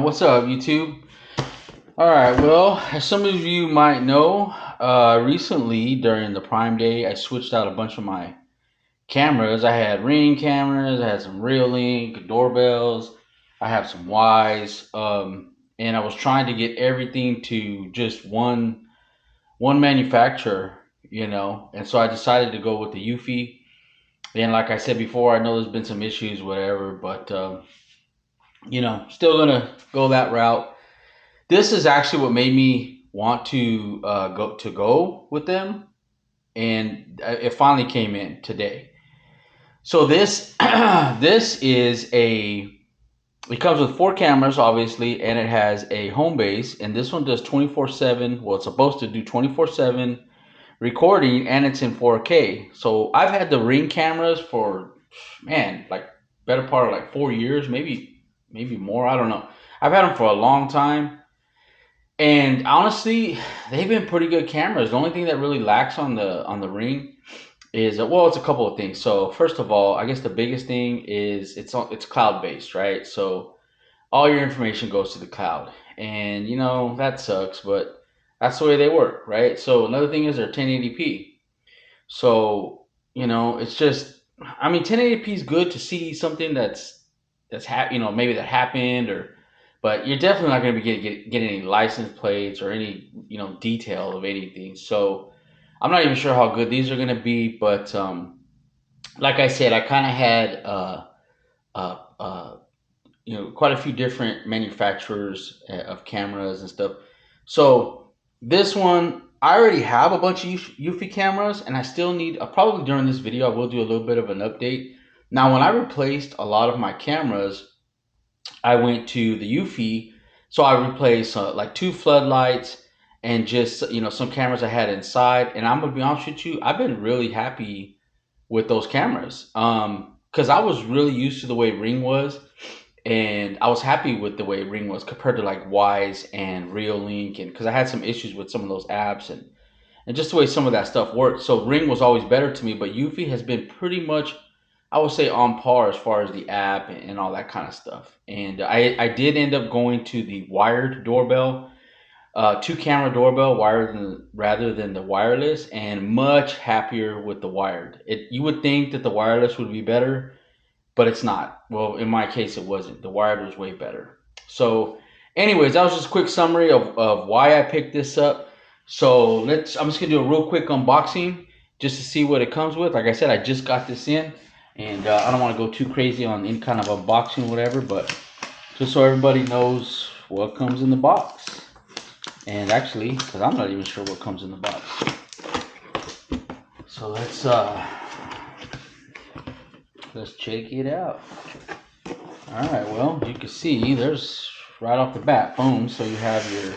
What's up, YouTube? All right, well, as some of you might know, recently during the Prime Day, I switched out a bunch of my cameras. I had Ring cameras, I had some Reolink doorbells, I have some Ys, and I was trying to get everything to just one manufacturer, and so I decided to go with the eufy. And like I said before, I know there's been some issues, whatever, but still gonna go that route. This is actually what made me want to go with them, and it finally came in today. So this this is a it comes with 4 cameras, obviously, and it has a home base, and this one does 24/7. Well, it's supposed to do 24/7 recording, and it's in 4K. So I've had the Ring cameras for, man, like better part of like 4 years, maybe more. I don't know. I've had them for a long time. And honestly, they've been pretty good cameras. The only thing that really lacks on the Ring is well, it's a couple of things. So first of all, I guess the biggest thing is it's cloud based, right? So all your information goes to the cloud, and that sucks, but that's the way they work, right? So another thing is they're 1080p. So it's just, I mean, 1080p is good to see something maybe that happened, but you're definitely not going to be getting any license plates or any detail of anything. So I'm not even sure how good these are going to be, but like I said, I kind of had uh, uh, quite a few different manufacturers of cameras and stuff. So this one, I already have a bunch of eufy cameras, and I still need. Probably during this video, I will do a little bit of an update. Now, when I replaced a lot of my cameras, I went to the eufy, so I replaced like 2 floodlights and just some cameras I had inside. And I'm gonna be honest with you, I've been really happy with those cameras because I was really used to the way Ring was, and I was happy with the way Ring was compared to like Wise and Reolink, and because I had some issues with some of those apps and just the way some of that stuff worked. So Ring was always better to me, but eufy has been pretty much, I would say, on par as far as the app and all that kind of stuff. And I did end up going to the wired doorbell, 2 camera doorbell rather than the wireless, and much happier with the wired. You would think that the wireless would be better, but it's not. Well, in my case, it wasn't. The wired was way better. So, anyways, that was just a quick summary of why I picked this up. So I'm just gonna do a real quick unboxing just to see what it comes with. Like I said, I just got this in, and I don't want to go too crazy on any kind of unboxing or whatever, but just so everybody knows what comes in the box. And actually, because I'm not even sure what comes in the box. So let's check it out. All right, well, you can see there's right off the bat, boom. So you have your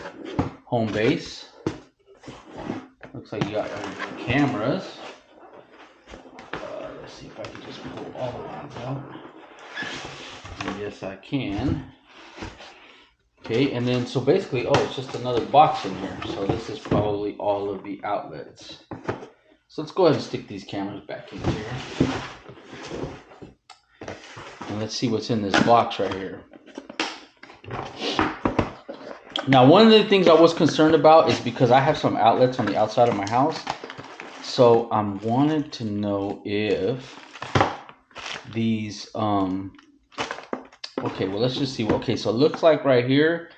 home base. Looks like you got your cameras. Let's see if I can just pull all the ones out. And yes, I can. Okay, and then so basically, it's just another box in here. So this is probably all of the outlets. So let's go ahead and stick these cameras back in here. And let's see what's in this box right here. Now, one of the things I was concerned about is because I have some outlets on the outside of my house. So I wanted to know if these, okay, well, let's just see. Okay, so it looks like right here,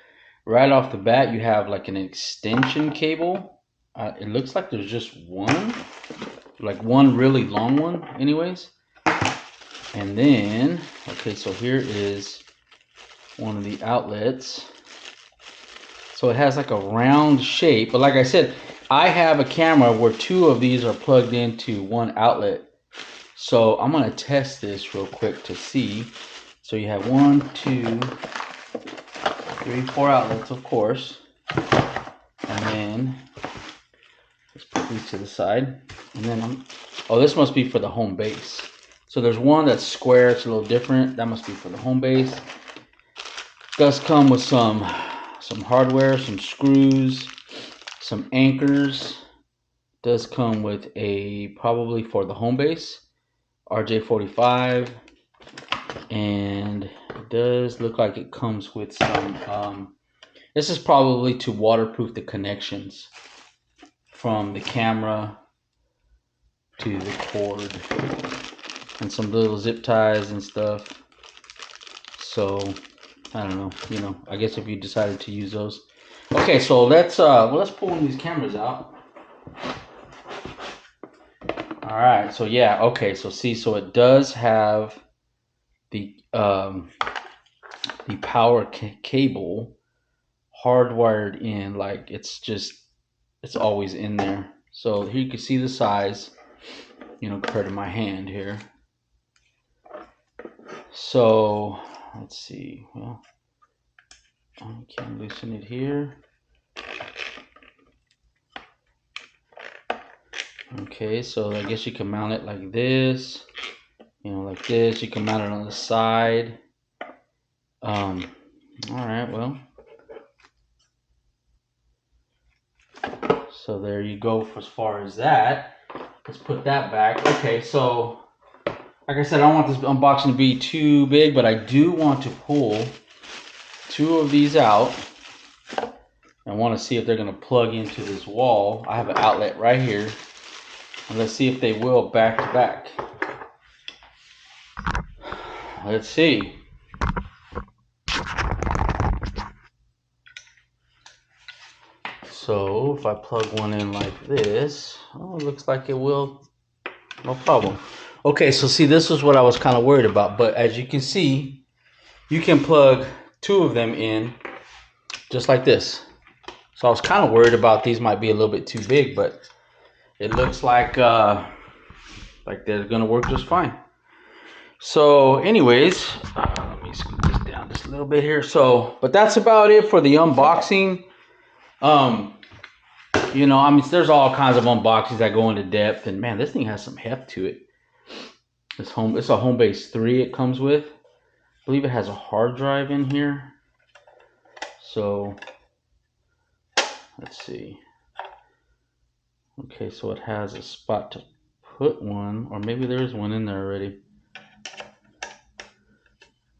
right off the bat, you have like an extension cable. It looks like there's just one, like one really long one anyways. And then, okay, so here is one of the outlets. So it has like a round shape, but like I said, I have a camera where 2 of these are plugged into one outlet. So I'm gonna test this real quick to see. So you have 1, 2, 3, 4 outlets, of course. And then let's put these to the side. And then this must be for the home base. So there's one that's square, it's a little different. That must be for the home base. Does come with some hardware, some screws, some anchors. Does come with probably for the home base, RJ45, and It does look like it comes with some. This is probably to waterproof the connections from the camera to the cord, and some little zip ties and stuff. So I don't know. You know, I guess if you decided to use those. Okay, so let's pull one of these cameras out. All right, so yeah, okay, so see, so it does have the power cable hardwired in, like it's always in there. So here you can see the size, you know, compared to my hand here. So let's see. Well, I can loosen it here. Okay, so I guess you can mount it like this, you know, like this. You can mount it on the side. All right, well, so there you go for as far as that. Let's put that back. Okay, so like I said, I don't want this unboxing to be too big, but I do want to pull two of these out. I want to see if they're going to plug into this wall. I have an outlet right here. And let's see if they will back to back. Let's see. So if I plug one in like this, oh, it looks like it will. No problem. Okay, so see, this is what I was kind of worried about. But as you can see, you can plug two of them in just like this. So I was kind of worried about these might be a little bit too big, but it looks like they're gonna work just fine. So anyways, let me scoot this down just a little bit here. So, but that's about it for the unboxing. You know, I mean, there's all kinds of unboxings that go into depth, and man, this thing has some heft to it. It's a Homebase 3 it comes with. I believe it has a hard drive in here. So let's see. Okay, so it has a spot to put one, or maybe there's one in there already.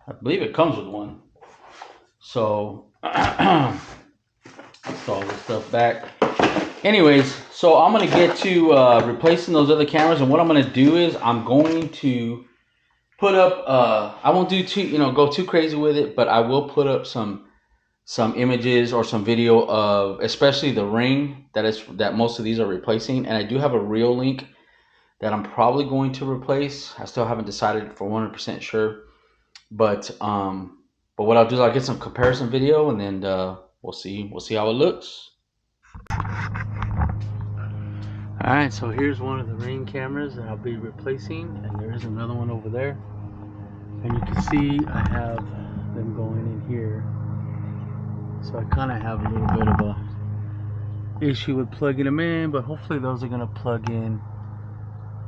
I believe it comes with one. So let's all this stuff back. Anyways, so I'm gonna get to replacing those other cameras, and what I'm gonna do is I'm going to put up. I won't do go too crazy with it, but I will put up some images or some video of especially the ring that most of these are replacing, and I do have a real link that I'm probably going to replace. I still haven't decided for 100% sure, but what I'll do is I'll get some comparison video, and then we'll see how it looks. All right, so here's one of the ring cameras that I'll be replacing, and there is another one over there, and you can see I have them going in here. So I kind of have a little bit of a issue with plugging them in, but hopefully those are gonna plug in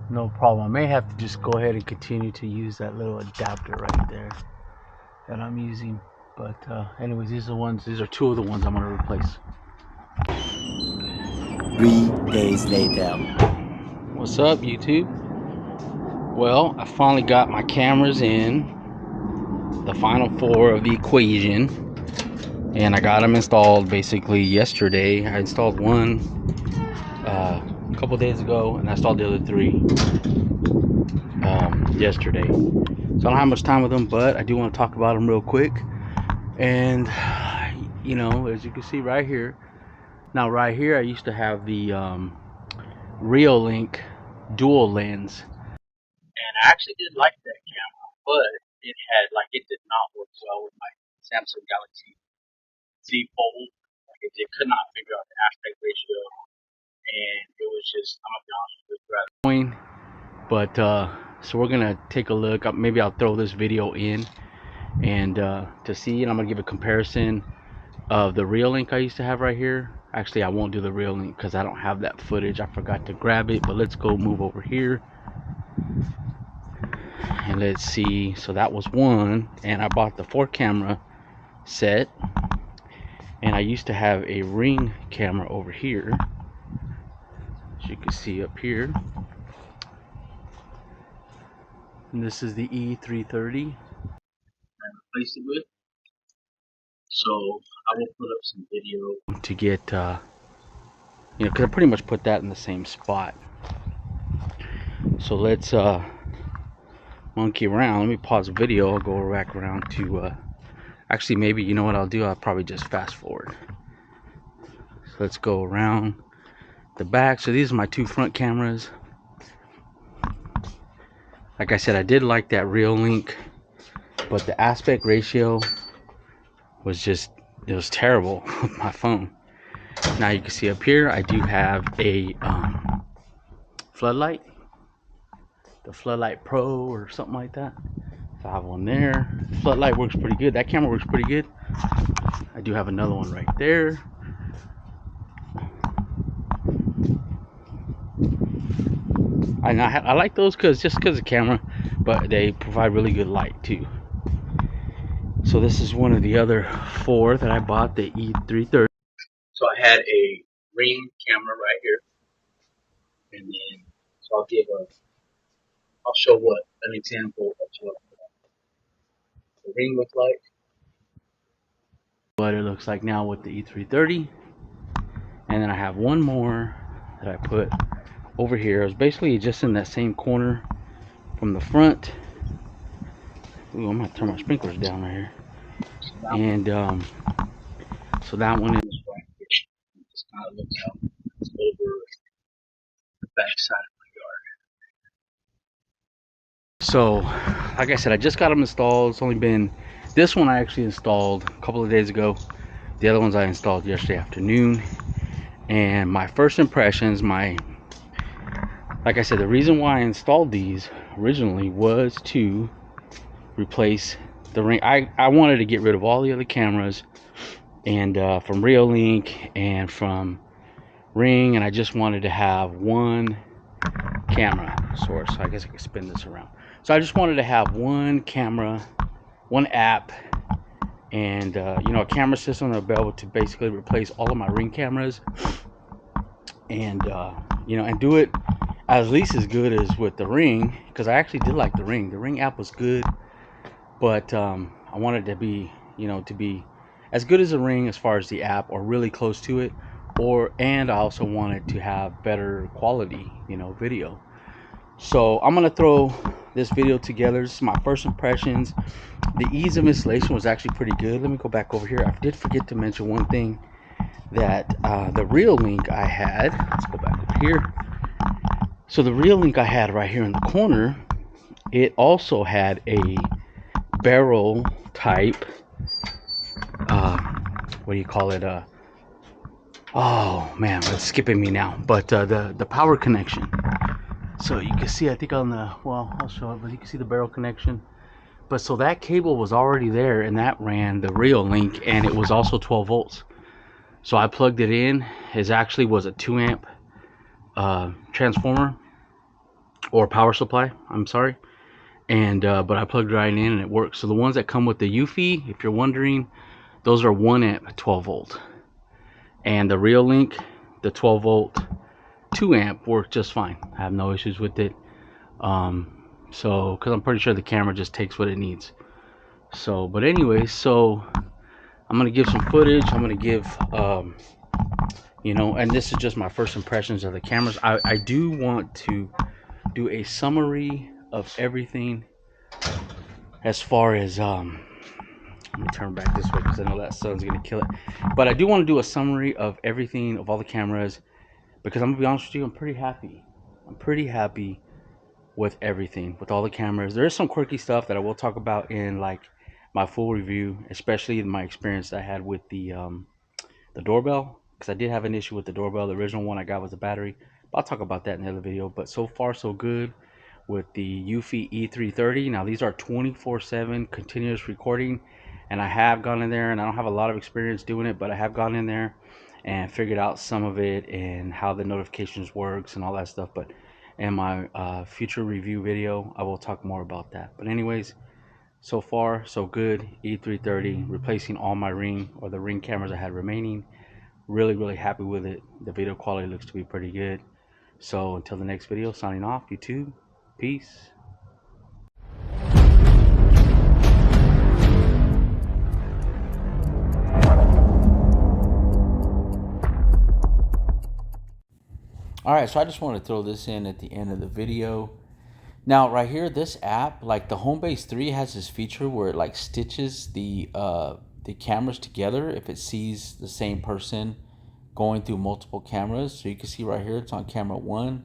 no problem. I may have to just go ahead and continue to use that little adapter right there that I'm using, but anyways, these are two of the ones I'm gonna replace. 3 days later. What's up, YouTube? Well, I finally got my cameras in the final four of the equation, and I got them installed basically yesterday. I installed one a couple days ago, and I installed the other three yesterday. So I don't have much time with them, but I do want to talk about them real quick. And you know, as you can see right here, now right here I used to have the Reolink dual lens, and I actually did like that camera, but it did not work well with my Samsung Galaxy Z Fold. Like it could not figure out the aspect ratio, and it was just, I'm gonna be honest with you, rather annoying. But so we're gonna take a look. Maybe I'll throw this video in and to see, and I'm gonna give a comparison of the Reolink I used to have right here. Actually, I won't do the Reolink because I don't have that footage. I forgot to grab it, but let's go move over here and let's see. So that was one, and I bought the 4-camera set, and I used to have a Ring camera over here, as you can see up here, and this is the E330. replace it with. So I will put up some video to get, because I pretty much put that in the same spot. So let's monkey around. Let me pause the video. I'll go back around to, actually maybe, you know what I'll do? I'll probably just fast forward. So let's go around the back. So these are my two front cameras. Like I said, I did like that real link, but the aspect ratio was just, it was terrible with my phone. Now you can see up here, I do have a floodlight, the Floodlight Pro or something like that. So I have one there. Floodlight works pretty good. That camera works pretty good. I do have another one right there. I like those just because of the camera, but they provide really good light too. So this is one of the other four that I bought, the E330. So I had a Ring camera right here, and then so I'll show what an example of what the Ring looks like. What it looks like now with the E330, and then I have one more that I put over here. It was basically just in that same corner from the front. Ooh, I'm gonna turn my sprinklers down right here. And so that one is right here. It just kind of looks out over the back side of my yard. So, like I said, I just got them installed. It's only been, this one I actually installed a couple of days ago. The other ones I installed yesterday afternoon. And my first impressions, like I said, the reason why I installed these originally was to replace the Ring. I wanted to get rid of all the other cameras, and from Reolink and from Ring, and I just wanted to have one camera source. So I guess I could spin this around. So I just wanted to have one camera, one app, and a camera system that would be able to basically replace all of my Ring cameras, and and do it at least as good as with the Ring, because I actually did like the Ring. The Ring app was good, but I wanted to be, to be as good as the Ring as far as the app, or really close to it, and I also wanted to have better quality, video. So I'm gonna throw this video together. This is my first impressions. The ease of installation was actually pretty good. Let me go back over here. I did forget to mention one thing, that the Reolink I had, let's go back over here. So the Reolink I had right here in the corner, it also had a barrel type, what do you call it, oh man, it's skipping me now, but the power connection. So you can see, I think on the, well, I'll show it, but you can see the barrel connection. But so that cable was already there, and that ran the Reolink, and it was also 12 volts. So I plugged it in. It actually was a 2 amp transformer, or power supply, I'm sorry. And but I plugged it right in and it works. So the ones that come with the eufy, if you're wondering, those are 1 amp 12 volt. And the Reolink, the 12 volt 2 amp worked just fine. I have no issues with it. So because I'm pretty sure the camera just takes what it needs. So, but anyway, so I'm gonna give some footage. I'm gonna give and this is just my first impressions of the cameras. I do want to do a summary of everything, as far as let me turn back this way because I know that sun's gonna kill it. But I do want to do a summary of everything, of all the cameras, because I'm gonna be honest with you, I'm pretty happy with everything, with all the cameras. There is some quirky stuff that I will talk about in like my full review, especially my experience I had with the doorbell, because I did have an issue with the doorbell. The original one I got was the battery, but I'll talk about that in the other video. But so far so good with the eufy E330. Now these are 24/7 continuous recording, and I have gone in there, and I don't have a lot of experience doing it, but I have gone in there and figured out some of it and how the notifications works and all that stuff. But in my future review video, I will talk more about that. But anyways, so far so good. E330 replacing all my Ring, or the Ring cameras I had remaining. Really happy with it. The video quality looks to be pretty good. So until the next video, signing off, YouTube. Peace. All right, so I just want to throw this in at the end of the video. Now, right here, this app, like the Homebase 3 has this feature where it like stitches the cameras together if it sees the same person going through multiple cameras. So you can see right here, it's on camera 1.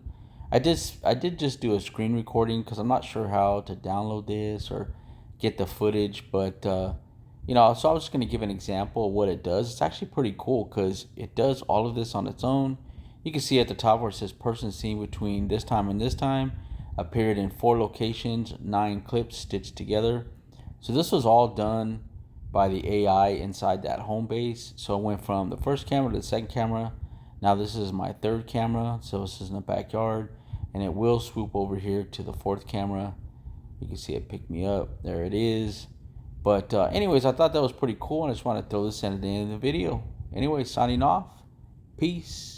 I did just do a screen recording because I'm not sure how to download this or get the footage, but so I was just going to give an example of what it does. It's actually pretty cool because it does all of this on its own. You can see at the top where it says person seen between this time and this time, appeared in 4 locations, 9 clips stitched together. So this was all done by the AI inside that home base. So it went from the first camera to the second camera. Now this is my third camera, so this is in the backyard, and it will swoop over here to the fourth camera. You can see it pick me up. There it is. But anyways, I thought that was pretty cool, and I just want to throw this in at the end of the video. Anyway, signing off. Peace.